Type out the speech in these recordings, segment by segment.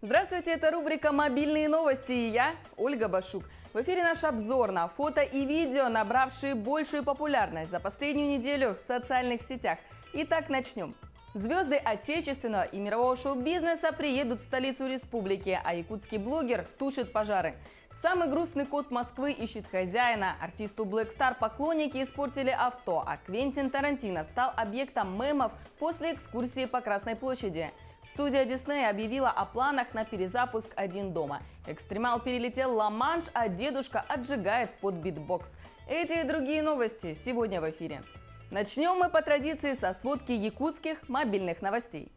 Здравствуйте, это рубрика «Мобильные новости» и я, Ольга Башук. В эфире наш обзор на фото и видео, набравшие большую популярность за последнюю неделю в социальных сетях. Итак, начнем. Звезды отечественного и мирового шоу-бизнеса приедут в столицу республики, а якутский блогер тушит пожары. Самый грустный кот Москвы ищет хозяина. Артисту Black Star поклонники испортили авто, а Квентин Тарантино стал объектом мемов после экскурсии по Красной площади. Студия Disney объявила о планах на перезапуск «Один дома». Экстремал перелетел Ла-Манш, а дедушка отжигает под битбокс. Эти и другие новости сегодня в эфире. Начнем мы по традиции со сводки якутских мобильных новостей.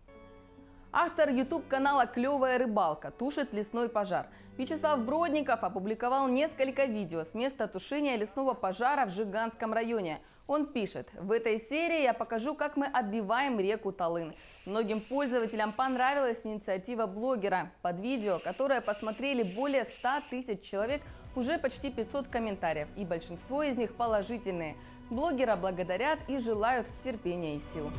Автор YouTube-канала «Клевая рыбалка» тушит лесной пожар. Вячеслав Бродников опубликовал несколько видео с места тушения лесного пожара в Жиганском районе. Он пишет: «В этой серии я покажу, как мы отбиваем реку Талын». Многим пользователям понравилась инициатива блогера. Под видео, которое посмотрели более 100 тысяч человек, уже почти 500 комментариев, и большинство из них положительные. Блогера благодарят и желают терпения и сил.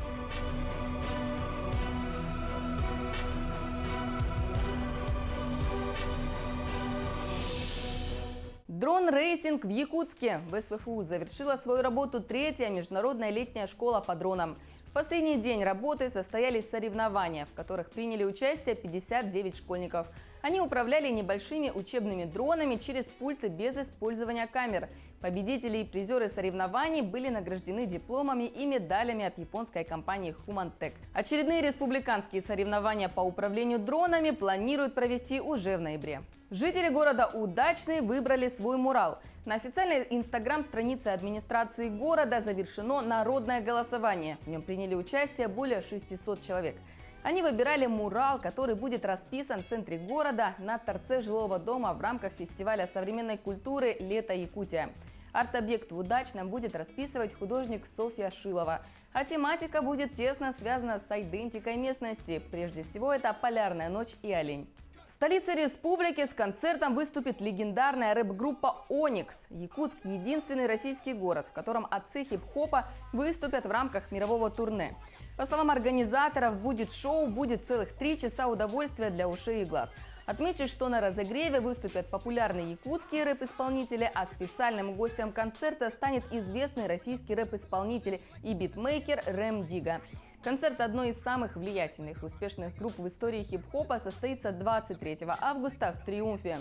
Дрон-рейсинг в Якутске. В СВФУ завершила свою работу 3-я международная летняя школа по дронам. В последний день работы состоялись соревнования, в которых приняли участие 59 школьников. Они управляли небольшими учебными дронами через пульты без использования камер. Победители и призеры соревнований были награждены дипломами и медалями от японской компании Humantech. Очередные республиканские соревнования по управлению дронами планируют провести уже в ноябре. Жители города Удачный выбрали свой мурал. На официальной инстаграм-странице администрации города завершено народное голосование. В нем приняли участие более 600 человек. Они выбирали мурал, который будет расписан в центре города на торце жилого дома в рамках фестиваля современной культуры «Лето Якутия». Арт-объект в Удачном будет расписывать художник Софья Шилова. А тематика будет тесно связана с идентикой местности. Прежде всего, это полярная ночь и олень. В столице республики с концертом выступит легендарная рэп-группа «Оникс». Якутск – единственный российский город, в котором отцы хип-хопа выступят в рамках мирового турне. По словам организаторов, будет шоу, будет целых 3 часа удовольствия для ушей и глаз. Отмечу, что на разогреве выступят популярные якутские рэп-исполнители, а специальным гостем концерта станет известный российский рэп-исполнитель и битмейкер Рэм Дига. Концерт одной из самых влиятельных и успешных групп в истории хип-хопа состоится 23 августа в Триумфе.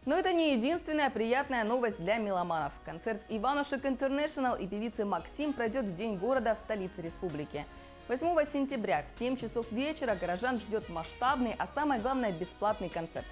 Но это не единственная приятная новость для меломанов. Концерт Иванушек Интернешнл и певицы Максим пройдет в День города в столице республики. 8 сентября в 7 часов вечера горожан ждет масштабный, а самое главное, бесплатный концерт.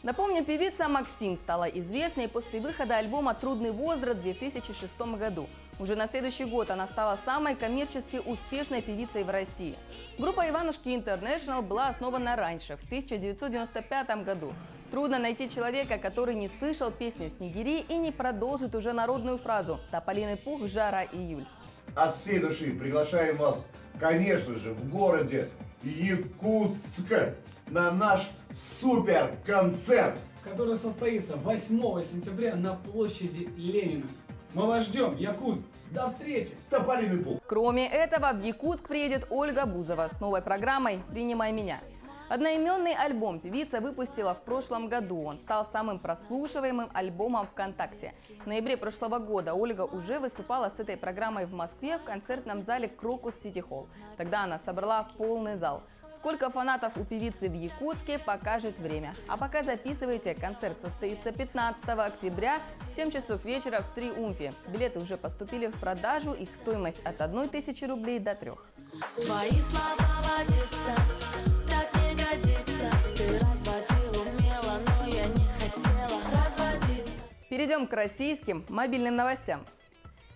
Напомню, певица Максим стала известной после выхода альбома «Трудный возраст» в 2006 году. Уже на следующий год она стала самой коммерчески успешной певицей в России. Группа «Иванушки Интернешнл» была основана раньше, в 1995 году. Трудно найти человека, который не слышал песню «Снегири» и не продолжит уже народную фразу «Тополиный пух, жара, июль». От всей души приглашаем вас, конечно же, в городе Якутск на наш супер-концерт, который состоится 8 сентября на площади Ленина. Мы вас ждем, Якутск! До встречи! Тополиный пух. Кроме этого, в Якутск приедет Ольга Бузова с новой программой «Принимай меня». Одноименный альбом певица выпустила в прошлом году. Он стал самым прослушиваемым альбомом ВКонтакте. В ноябре прошлого года Ольга уже выступала с этой программой в Москве в концертном зале «Крокус Сити Холл». Тогда она собрала полный зал. Сколько фанатов у певицы в Якутске, покажет время. А пока записывайте, концерт состоится 15 октября в 7 часов вечера в Триумфе. Билеты уже поступили в продажу, их стоимость от 1000 рублей до 3. Твои слова водятся, так не годится. Ты разводил умело, но я не хотела разводить. Перейдем к российским мобильным новостям.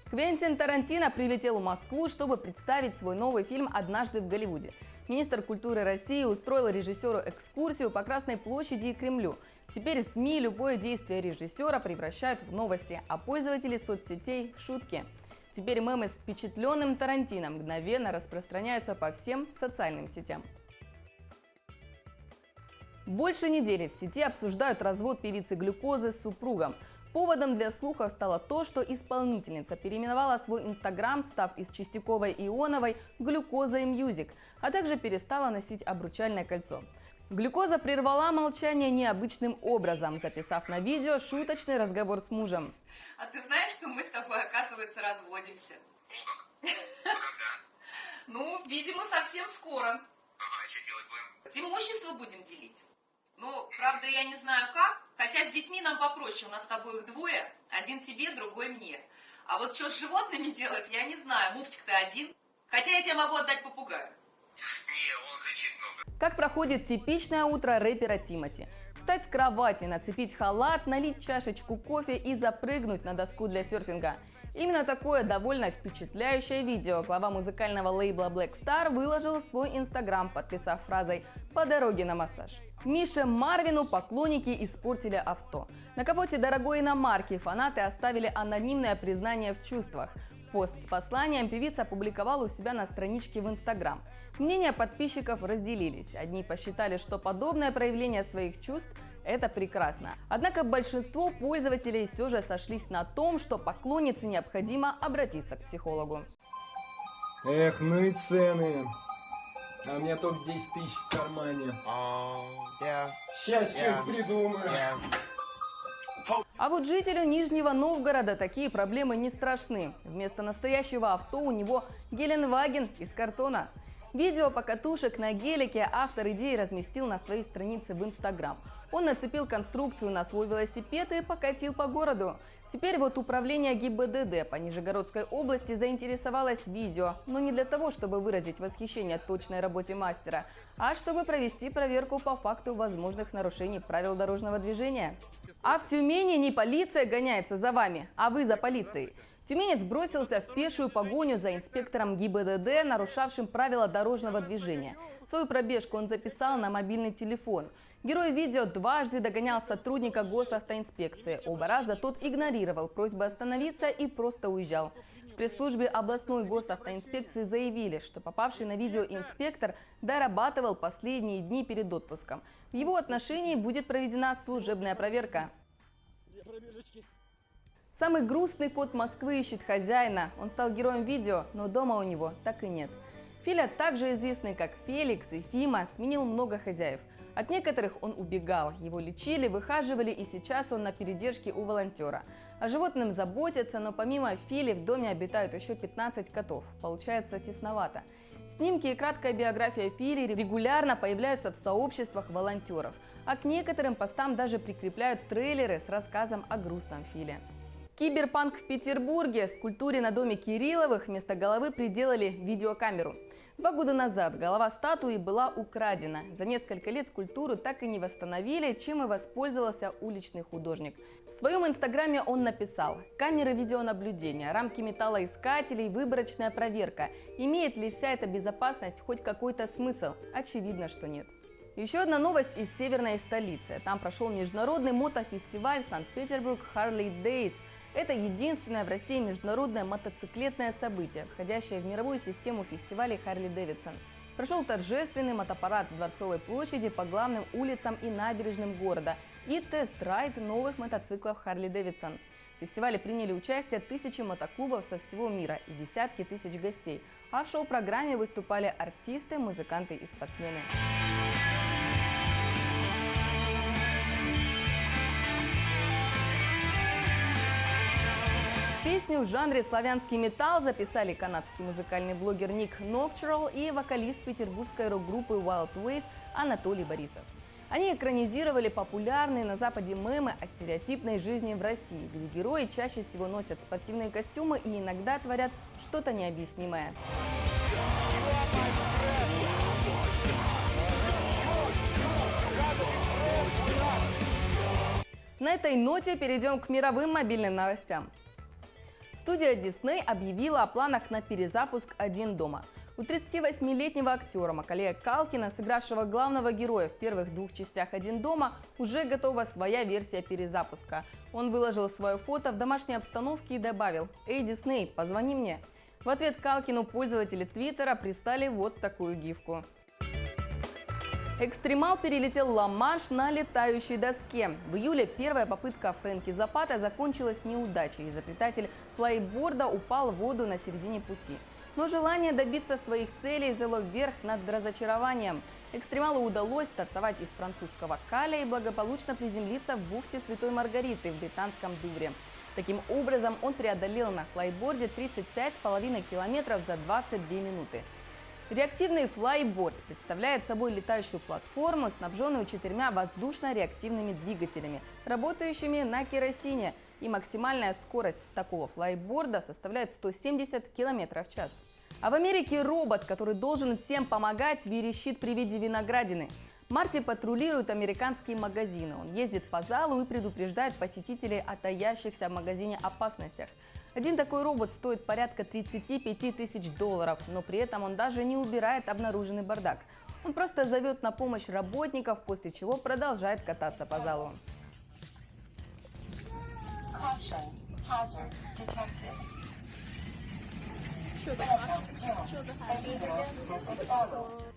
Квентин Тарантино прилетел в Москву, чтобы представить свой новый фильм «Однажды в Голливуде». Министр культуры России устроил режиссеру экскурсию по Красной площади и Кремлю. Теперь СМИ любое действие режиссера превращают в новости, а пользователи соцсетей – в шутки. Теперь мемы с впечатленным Тарантино мгновенно распространяются по всем социальным сетям. Больше недели в сети обсуждают развод певицы Глюкозы с супругом. Поводом для слухов стало то, что исполнительница переименовала свой инстаграм, став из Чистяковой и Ионовой Глюкоза и Мьюзик, а также перестала носить обручальное кольцо. Глюкоза прервала молчание необычным образом, записав на видео шуточный разговор с мужем. А ты знаешь, что мы с тобой, оказывается, разводимся? Когда? Ну, видимо, совсем скоро. Ага, что делать будем? Имущество будем делить. Ну, правда, я не знаю как, хотя с детьми нам попроще, у нас с тобой их двое, один тебе, другой мне. А вот что с животными делать, я не знаю, муфтик-то один, хотя я тебе могу отдать попугая. Не, он кричит много. Как проходит типичное утро рэпера Тимати? Встать с кровати, нацепить халат, налить чашечку кофе и запрыгнуть на доску для серфинга. Именно такое довольно впечатляющее видео глава музыкального лейбла Black Star выложил в свой инстаграм, подписав фразой «По дороге на массаж». Мише Марвину поклонники испортили авто. На капоте дорогой иномарки фанаты оставили анонимное признание в чувствах. Пост с посланием певица опубликовала у себя на страничке в Инстаграм. Мнения подписчиков разделились. Одни посчитали, что подобное проявление своих чувств – это прекрасно. Однако большинство пользователей все же сошлись на том, что поклоннице необходимо обратиться к психологу. Эх, ну и цены. А у меня только 10 тысяч в кармане. Сейчас что-то придумаю. А вот жителю Нижнего Новгорода такие проблемы не страшны. Вместо настоящего авто у него Геленваген из картона. Видео покатушек на гелике автор идеи разместил на своей странице в Инстаграм. Он нацепил конструкцию на свой велосипед и покатил по городу. Теперь вот управление ГИБДД по Нижегородской области заинтересовалось видео, но не для того, чтобы выразить восхищение точной работе мастера, а чтобы провести проверку по факту возможных нарушений правил дорожного движения. А в Тюмени не полиция гоняется за вами, а вы за полицией. Тюменец бросился в пешую погоню за инспектором ГИБДД, нарушавшим правила дорожного движения. Свою пробежку он записал на мобильный телефон. Герой видео дважды догонял сотрудника госавтоинспекции. Оба раза тот игнорировал просьбы остановиться и просто уезжал. В пресс-службе областной госавтоинспекции заявили, что попавший на видео инспектор дорабатывал последние дни перед отпуском. В его отношении будет проведена служебная проверка. Самый грустный кот Москвы ищет хозяина. Он стал героем видео, но дома у него так и нет. Филя, также известный как Феликс и Фима, сменил много хозяев. От некоторых он убегал, его лечили, выхаживали, и сейчас он на передержке у волонтера. О животном заботятся, но помимо Фили в доме обитают еще 15 котов. Получается тесновато. Снимки и краткая биография Фили регулярно появляются в сообществах волонтеров, а к некоторым постам даже прикрепляют трейлеры с рассказом о грустном Филе. Киберпанк в Петербурге. Скульптуре на доме Кирилловых вместо головы приделали видеокамеру. 2 года назад голова статуи была украдена. За несколько лет скульптуру так и не восстановили, чем и воспользовался уличный художник. В своем инстаграме он написал: камеры видеонаблюдения, рамки металлоискателей, выборочная проверка. Имеет ли вся эта безопасность хоть какой-то смысл? Очевидно, что нет. Еще одна новость из северной столицы. Там прошел международный мотофестиваль Санкт-Петербург Harley Days. Это единственное в России международное мотоциклетное событие, входящее в мировую систему фестивалей Harley-Davidson. Прошел торжественный мотопарад с Дворцовой площади по главным улицам и набережным города и тест-райд новых мотоциклов Harley-Davidson. В фестивале приняли участие тысячи мотоклубов со всего мира и десятки тысяч гостей. А в шоу-программе выступали артисты, музыканты и спортсмены. Песню в жанре славянский металл записали канадский музыкальный блогер Ник Nocturnal и вокалист петербургской рок-группы Wild Ways Анатолий Борисов. Они экранизировали популярные на Западе мемы о стереотипной жизни в России, где герои чаще всего носят спортивные костюмы и иногда творят что-то необъяснимое. На этой ноте перейдем к мировым мобильным новостям. Студия Disney объявила о планах на перезапуск «Один дома». У 38-летнего актера Маколея Калкина, сыгравшего главного героя в первых 2 частях «Один дома», уже готова своя версия перезапуска. Он выложил свое фото в домашней обстановке и добавил: «Эй, Disney, позвони мне». В ответ Калкину пользователи Твиттера прислали вот такую гифку. Экстремал перелетел Ла-Манш на летающей доске. В июле первая попытка Фрэнки Запата закончилась неудачей. Изобретатель флайборда упал в воду на середине пути. Но желание добиться своих целей взяло верх над разочарованием. Экстремалу удалось стартовать из французского Каля и благополучно приземлиться в бухте Святой Маргариты в британском Дувре. Таким образом, он преодолел на флайборде 35,5 километров за 22 минуты. Реактивный флайборд представляет собой летающую платформу, снабженную 4 воздушно-реактивными двигателями, работающими на керосине. И максимальная скорость такого флайборда составляет 170 км в час. А в Америке робот, который должен всем помогать, верещит при виде виноградины. Марти патрулирует американские магазины. Он ездит по залу и предупреждает посетителей о таящихся в магазине опасностях. Один такой робот стоит порядка 35 тысяч долларов, но при этом он даже не убирает обнаруженный бардак. Он просто зовет на помощь работников, после чего продолжает кататься по залу.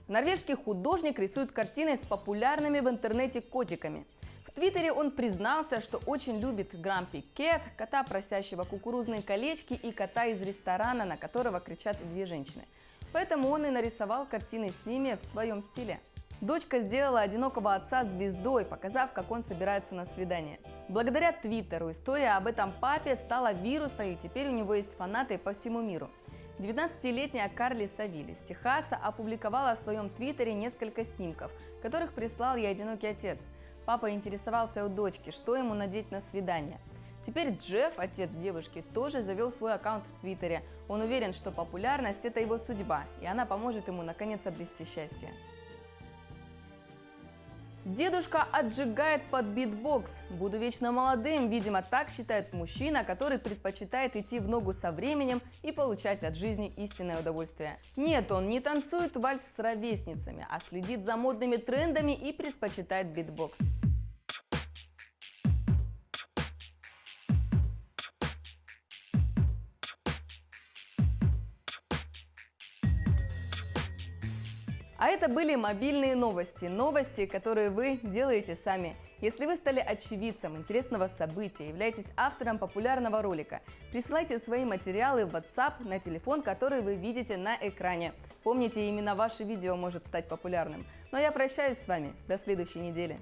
Норвежский художник рисует картины с популярными в интернете котиками. В Твиттере он признался, что очень любит Grumpy Cat, кота, просящего кукурузные колечки, и кота из ресторана, на которого кричат 2 женщины. Поэтому он и нарисовал картины с ними в своем стиле. Дочка сделала одинокого отца звездой, показав, как он собирается на свидание. Благодаря Твиттеру история об этом папе стала вирусной, и теперь у него есть фанаты по всему миру. 19-летняя Карли Савиль из Техаса опубликовала в своем твиттере несколько снимков, которых прислал ей одинокий отец. Папа интересовался у дочки, что ему надеть на свидание. Теперь Джефф, отец девушки, тоже завел свой аккаунт в твиттере. Он уверен, что популярность – это его судьба, и она поможет ему наконец обрести счастье. Дедушка отжигает под битбокс. Буду вечно молодым, видимо, так считает мужчина, который предпочитает идти в ногу со временем и получать от жизни истинное удовольствие. Нет, он не танцует вальс с ровесницами, а следит за модными трендами и предпочитает битбокс. А это были мобильные новости. Новости, которые вы делаете сами. Если вы стали очевидцем интересного события, являетесь автором популярного ролика, присылайте свои материалы в WhatsApp на телефон, который вы видите на экране. Помните, именно ваше видео может стать популярным. Ну а я прощаюсь с вами. До следующей недели.